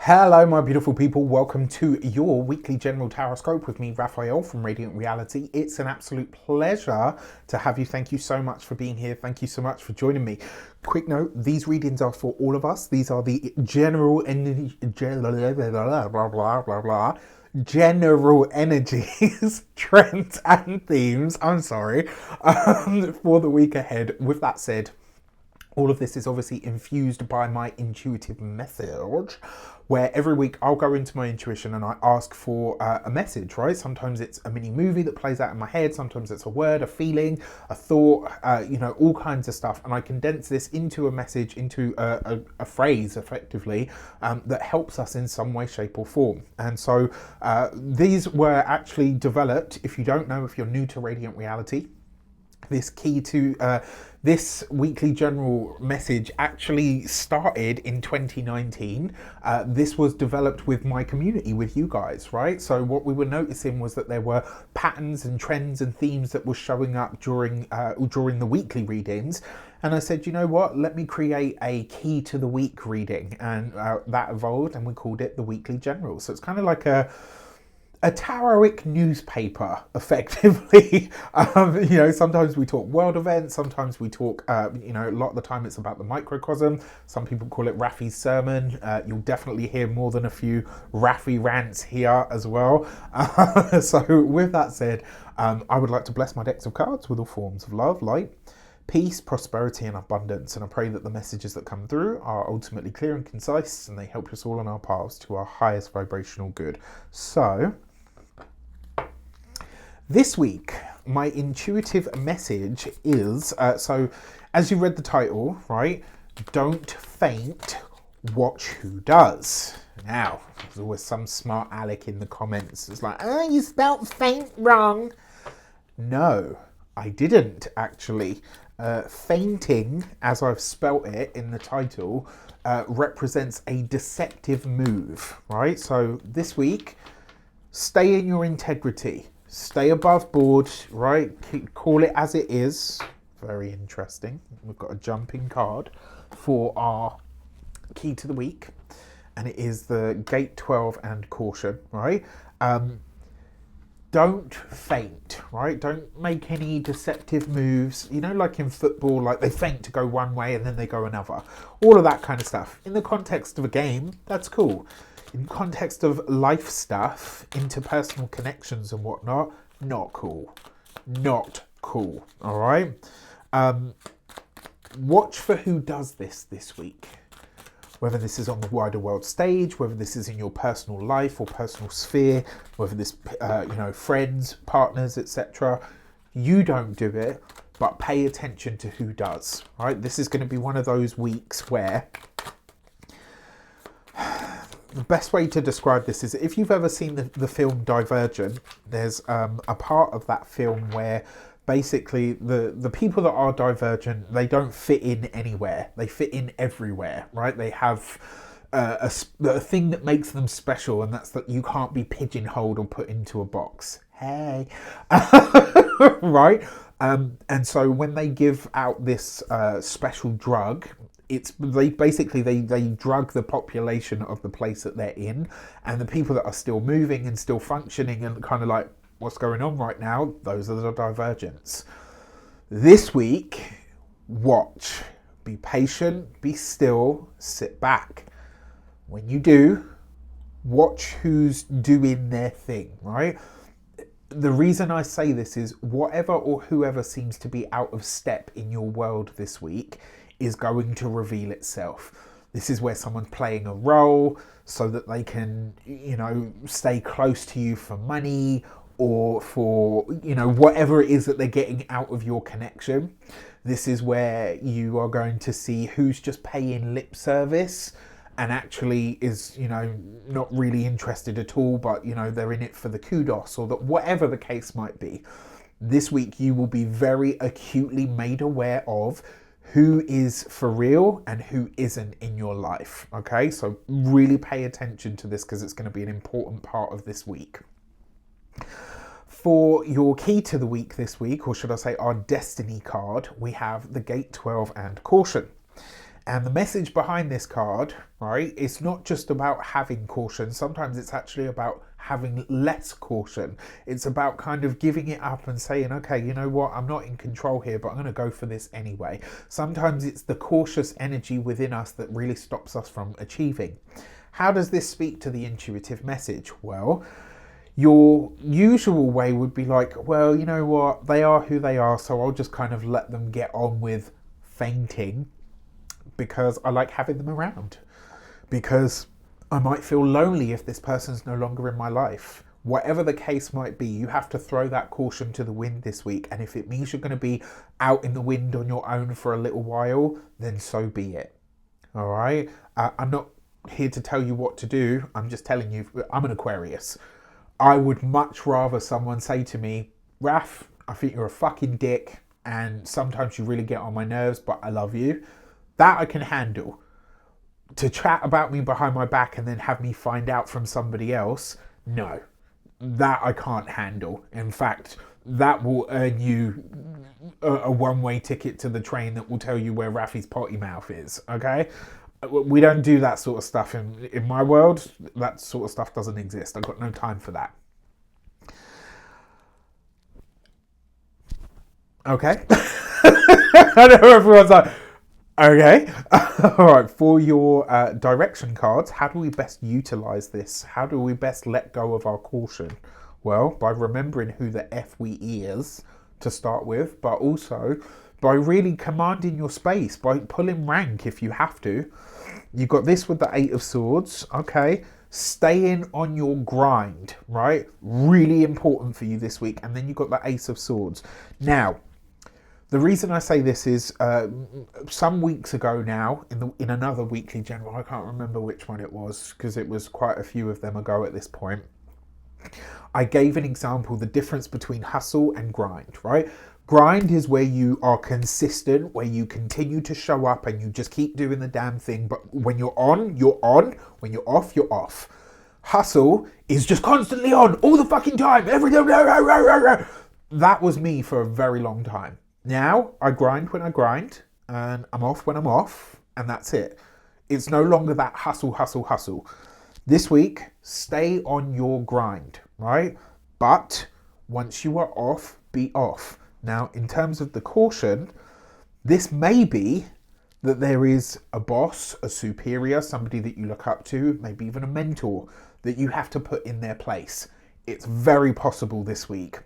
Hello, my beautiful people. Welcome to your weekly general tarot with me, Raphael from Radiant Reality. It's an absolute pleasure to have you. Thank you so much for being here. Thank you so much for joining me. Quick note, these readings are for all of us. These are the general general energies, trends, and themes. I'm sorry, for the week ahead. With that said, all of this is obviously infused by my intuitive message, where every week I'll go into my intuition and I ask for a message, right? Sometimes it's a mini movie that plays out in my head. Sometimes it's a word, a feeling, a thought, all kinds of stuff. And I condense this into a message, into a phrase, effectively, that helps us in some way, shape or form. And so these were actually developed, if you don't know, if you're new to Radiant Reality, this key to this weekly general message actually started in 2019. This was developed with my community, with you guys, right? So what we were noticing was that there were patterns and trends and themes that were showing up during the weekly readings. And I said, you know what, let me create a key to the week reading. And that evolved and we called it the weekly general. So it's kind of like a taroic newspaper, effectively. Sometimes we talk world events, sometimes we talk, a lot of the time it's about the microcosm. Some people call it Raffi's sermon. You'll definitely hear more than a few Raffi rants here as well. So with that said, I would like to bless my decks of cards with all forms of love, light, peace, prosperity and abundance, and I pray that the messages that come through are ultimately clear and concise and they help us all on our paths to our highest vibrational good. So this week, my intuitive message is, so as you read the title, right, don't faint, watch who does. Now, there's always some smart aleck in the comments. It's like, oh, you spelt faint wrong. No, I didn't actually. Fainting, as I've spelt it in the title, represents a deceptive move, right? So this week, stay in your integrity. Stay above board, right? Call it as it is. Very interesting. We've got a jumping card for our key to the week. And it is the Gate 12 and Caution, right? Don't faint, right? Don't make any deceptive moves. You know, like in football, like they feint to go one way and then they go another. All of that kind of stuff. In the context of a game, that's cool. In context of life stuff, interpersonal connections and whatnot, not cool. Not cool, all right? Watch for who does this week. Whether this is on the wider world stage, whether this is in your personal life or personal sphere, whether this, friends, partners, etc. You don't do it, but pay attention to who does, right? This is going to be one of those weeks where the best way to describe this is if you've ever seen the film Divergent, there's a part of that film where basically the people that are divergent, they don't fit in anywhere. They fit in everywhere, right? They have a thing that makes them special, and that's that you can't be pigeonholed or put into a box. Hey. Right? And so when they give out this special drug, they drug the population of the place that they're in, and the people that are still moving and still functioning and kind of like, what's going on right now, those are the divergents. This week, watch. Be patient, be still, sit back. When you do, watch who's doing their thing, right? The reason I say this is whatever or whoever seems to be out of step in your world this week is going to reveal itself. This is where someone's playing a role so that they can, stay close to you for money or for, whatever it is that they're getting out of your connection. This is where you are going to see who's just paying lip service and actually is, not really interested at all, but, they're in it for the kudos or that whatever the case might be. This week, you will be very acutely made aware of who is for real and who isn't in your life, okay? So really pay attention to this because it's going to be an important part of this week. For your key to the week this week, or should I say our destiny card, we have the Gate 12 and Caution. And the message behind this card, right, it's not just about having caution. Sometimes it's actually about having less caution. It's about kind of giving it up and saying, okay, you know what, I'm not in control here, but I'm going to go for this anyway. Sometimes it's the cautious energy within us that really stops us from achieving. How does this speak to the intuitive message? Well, your usual way would be like, well, you know what, they are who they are, so I'll just kind of let them get on with fainting, because I like having them around, because I might feel lonely if this person's no longer in my life. Whatever the case might be, you have to throw that caution to the wind this week. And if it means you're going to be out in the wind on your own for a little while, then so be it. All right. I'm not here to tell you what to do. I'm just telling you, I'm an Aquarius. I would much rather someone say to me, Raf, I think you're a fucking dick, and sometimes you really get on my nerves, but I love you. That I can handle. To chat about me behind my back and then have me find out from somebody else, no. That I can't handle. In fact, that will earn you a one-way ticket to the train that will tell you where Rafi's potty mouth is, okay? We don't do that sort of stuff in my world. That sort of stuff doesn't exist. I've got no time for that. Okay? I know everyone's like, okay. All right, for your direction cards, how do we best utilize this? How do we best let go of our caution? Well, by remembering who the FWE is to start with, but also by really commanding your space, by pulling rank if you have to. You got this with the 8 of Swords, okay? Staying on your grind, right? Really important for you this week. And then you got the Ace of Swords. Now, the reason I say this is some weeks ago now, in another weekly general, I can't remember which one it was, because it was quite a few of them ago at this point, I gave an example, the difference between hustle and grind, right? Grind is where you are consistent, where you continue to show up and you just keep doing the damn thing. But when you're on, you're on. When you're off, you're off. Hustle is just constantly on all the fucking time. Everything. That was me for a very long time. Now I grind when I grind and I'm off when I'm off, and that's it. It's no longer that hustle. This week, stay on your grind, right? But once you are off, be off. Now, in terms of the caution, this may be that there is a boss, a superior, somebody that you look up to, maybe even a mentor that you have to put in their place. It's very possible this week.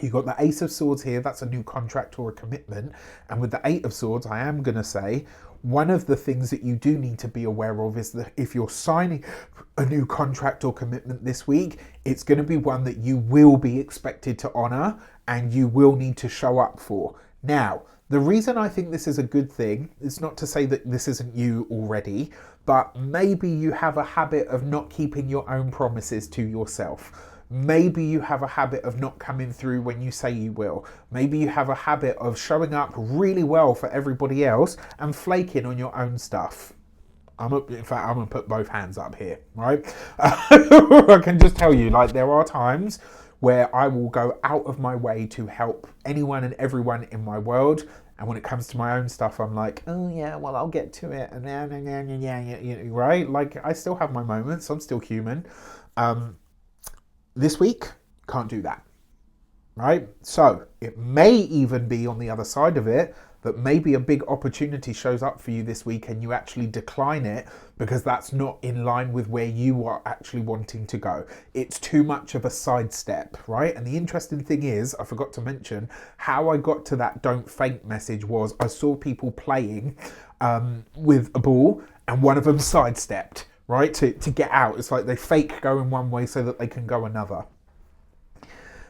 You got the Ace of Swords here, that's a new contract or a commitment. And with the 8 of Swords, I am going to say, one of the things that you do need to be aware of is that if you're signing a new contract or commitment this week, it's going to be one that you will be expected to honour and you will need to show up for. Now, the reason I think this is a good thing is not to say that this isn't you already, but maybe you have a habit of not keeping your own promises to yourself. Maybe you have a habit of not coming through when you say you will. Maybe you have a habit of showing up really well for everybody else and flaking on your own stuff. In fact, I'm going to put both hands up here, right? I can just tell you, like, there are times where I will go out of my way to help anyone and everyone in my world. And when it comes to my own stuff, I'm like, oh yeah, well, I'll get to it. And right? Like, I still have my moments. I'm still human. This week, can't do that, right? So it may even be on the other side of it that maybe a big opportunity shows up for you this week and you actually decline it because that's not in line with where you are actually wanting to go. It's too much of a sidestep, right? And the interesting thing is, I forgot to mention, how I got to that don't faint message was I saw people playing with a ball and one of them sidestepped, right, to get out. It's like they fake going one way so that they can go another.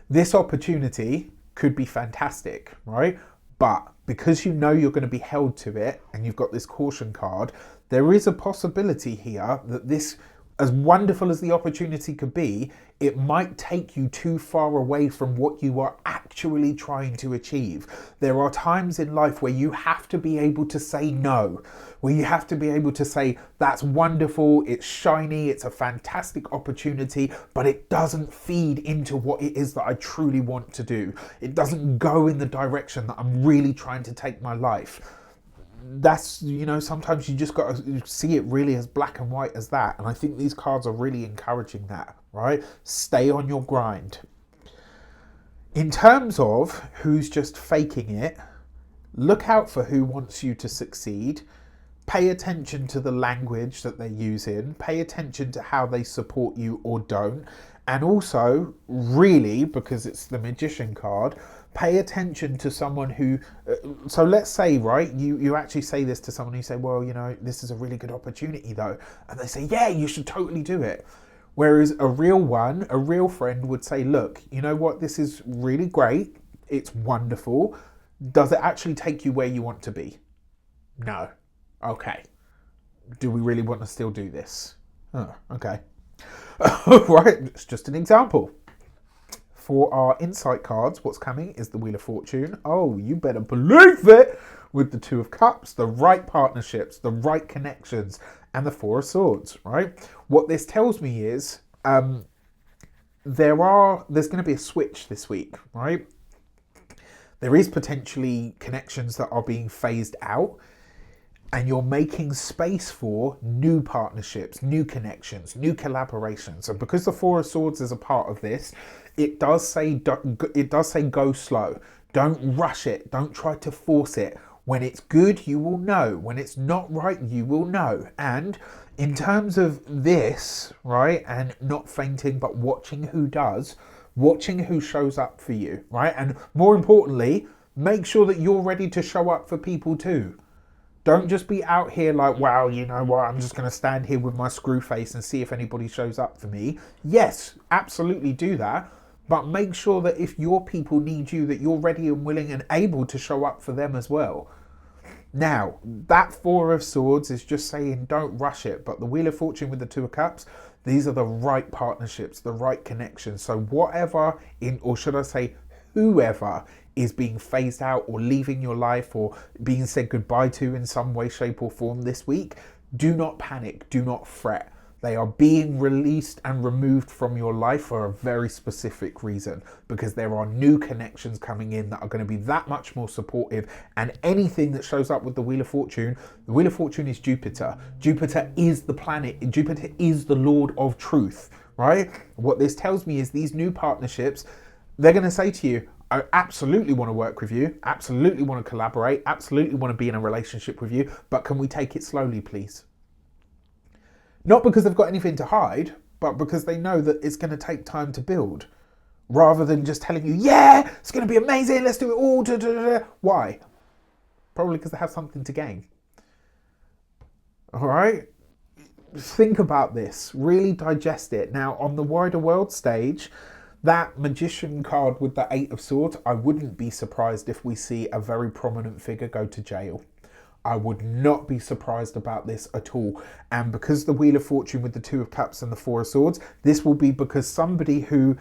This opportunity could be fantastic, right? But because you know you're going to be held to it and you've got this caution card, there is a possibility here that this, as wonderful as the opportunity could be, it might take you too far away from what you are actually trying to achieve. There are times in life where you have to be able to say no, where you have to be able to say, that's wonderful, it's shiny, it's a fantastic opportunity, but it doesn't feed into what it is that I truly want to do. It doesn't go in the direction that I'm really trying to take my life. that's, sometimes you just got to see it really as black and white as that. And I think these cards are really encouraging that, right? Stay on your grind. In terms of who's just faking it, look out for who wants you to succeed. Pay attention to the language that they're using. Pay attention to how they support you or don't. And also, really, because it's the Magician card, pay attention to someone who, so let's say, right, you actually say this to someone, you say, well, this is a really good opportunity though. And they say, yeah, you should totally do it. Whereas a real friend would say, look, you know what, this is really great. It's wonderful. Does it actually take you where you want to be? No. Okay. Do we really want to still do this? Oh, okay. Right, it's just an example. For our insight cards, what's coming is the Wheel of Fortune. Oh, you better believe it! With the Two of Cups, the right partnerships, the right connections, and the Four of Swords, right? What this tells me is there's going to be a switch this week, right? There is potentially connections that are being phased out, and you're making space for new partnerships, new connections, new collaborations. And because the Four of Swords is a part of this, it does say go slow. Don't rush it. Don't try to force it. When it's good, you will know. When it's not right, you will know. And in terms of this, right, and not fainting, but watching who does, watching who shows up for you, right? And more importantly, make sure that you're ready to show up for people too. Don't just be out here like, wow, you know what, I'm just going to stand here with my screw face and see if anybody shows up for me. Yes, absolutely do that. But make sure that if your people need you, that you're ready and willing and able to show up for them as well. Now, that Four of Swords is just saying don't rush it. But the Wheel of Fortune with the Two of Cups, these are the right partnerships, the right connections. So whatever, or should I say whoever is being phased out or leaving your life or being said goodbye to in some way, shape or form this week, do not panic, do not fret. They are being released and removed from your life for a very specific reason, because there are new connections coming in that are going to be that much more supportive. And anything that shows up with the Wheel of Fortune is Jupiter. Jupiter is the planet. Jupiter is the Lord of Truth, right? What this tells me is these new partnerships, they're going to say to you, I absolutely want to work with you, absolutely want to collaborate, absolutely want to be in a relationship with you, but can we take it slowly, please? Not because they've got anything to hide, but because they know that it's going to take time to build. Rather than just telling you, yeah, it's going to be amazing, let's do it all. Da, da, da, da. Why? Probably because they have something to gain. All right? Think about this. Really digest it. Now, on the wider world stage, that Magician card with the Eight of Swords, I wouldn't be surprised if we see a very prominent figure go to jail. I would not be surprised about this at all. And because the Wheel of Fortune with the Two of Cups and the Four of Swords, this will be because somebody who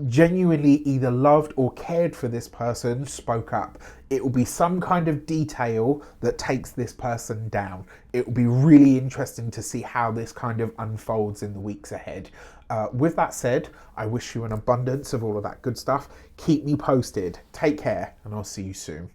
genuinely either loved or cared for this person spoke up. It will be some kind of detail that takes this person down. It will be really interesting to see how this kind of unfolds in the weeks ahead. With that said, I wish you an abundance of all of that good stuff. Keep me posted. Take care, and I'll see you soon.